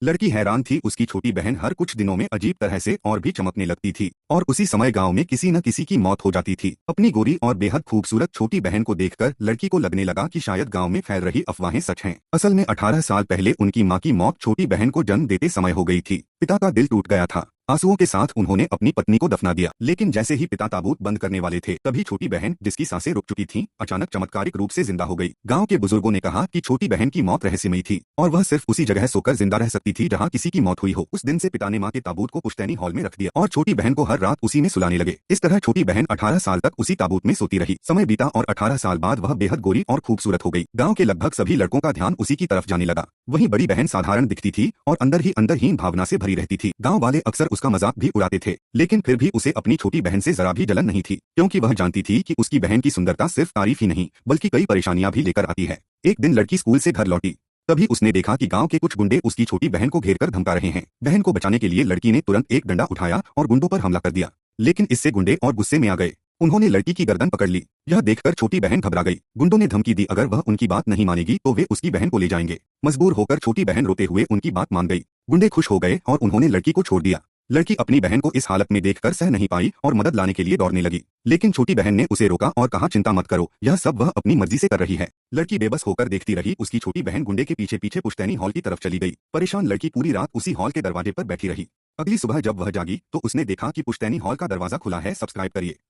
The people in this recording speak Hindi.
लड़की हैरान थी, उसकी छोटी बहन हर कुछ दिनों में अजीब तरह से और भी चमकने लगती थी और उसी समय गांव में किसी न किसी की मौत हो जाती थी। अपनी गोरी और बेहद खूबसूरत छोटी बहन को देखकर लड़की को लगने लगा कि शायद गांव में फैल रही अफवाहें सच हैं। असल में 18 साल पहले उनकी मां की मौत छोटी बहन को जन्म देते समय हो गई थी। पिता का दिल टूट गया था। आंसुओं के साथ उन्होंने अपनी पत्नी को दफना दिया, लेकिन जैसे ही पिता ताबूत बंद करने वाले थे तभी छोटी बहन, जिसकी सांसें रुक चुकी थीं, अचानक चमत्कारिक रूप से जिंदा हो गई। गांव के बुजुर्गों ने कहा कि छोटी बहन की मौत रहस्यमयी थी और वह सिर्फ उसी जगह सोकर जिंदा रह सकती थी जहां किसी की मौत हुई हो। उस दिन से पिता ने मां के ताबूत को पुश्तैनी हॉल में रख दिया और छोटी बहन को हर रात उसी में सुलाने लगे। इस तरह छोटी बहन 18 साल तक उसी ताबूत में सोती रही। समय बीता और 18 साल बाद वह बेहद गोरी और खूबसूरत हो गई। गाँव के लगभग सभी लड़कों का ध्यान उसी की तरफ जाने लगा। वहीं बड़ी बहन साधारण दिखती थी और अंदर ही अंदर हीन भावना से भरी रहती थी। गाँव वाले अक्सर उसका मजाक भी उड़ाते थे, लेकिन फिर भी उसे अपनी छोटी बहन से जरा भी जलन नहीं थी, क्योंकि वह जानती थी कि उसकी बहन की सुंदरता सिर्फ तारीफ ही नहीं बल्कि कई परेशानियां भी लेकर आती है। एक दिन लड़की स्कूल से घर लौटी, तभी उसने देखा कि गांव के कुछ गुंडे उसकी छोटी बहन को घेरकर धमका रहे हैं। बहन को बचाने के लिए लड़की ने तुरंत एक डंडा उठाया और गुंडों पर हमला कर दिया, लेकिन इससे गुंडे और गुस्से में आ गए। उन्होंने लड़की की गर्दन पकड़ ली। यह देखकर छोटी बहन घबरा गई। गुंडों ने धमकी दी, अगर वह उनकी बात नहीं मानेगी तो वे उसकी बहन को ले जाएंगे। मजबूर होकर छोटी बहन रोते हुए उनकी बात मान गई। गुंडे खुश हो गए और उन्होंने लड़की को छोड़ दिया। लड़की अपनी बहन को इस हालत में देखकर सह नहीं पाई और मदद लाने के लिए दौड़ने लगी, लेकिन छोटी बहन ने उसे रोका और कहा, चिंता मत करो, यह सब वह अपनी मर्जी से कर रही है। लड़की बेबस होकर देखती रही। उसकी छोटी बहन गुंडे के पीछे पीछे पुश्तैनी हॉल की तरफ चली गई। परेशान लड़की पूरी रात उसी हॉल के दरवाजे पर बैठी रही। अगली सुबह जब वह जागी तो उसने देखा कि पुश्तैनी हॉल का दरवाजा खुला है। सब्सक्राइब करिए।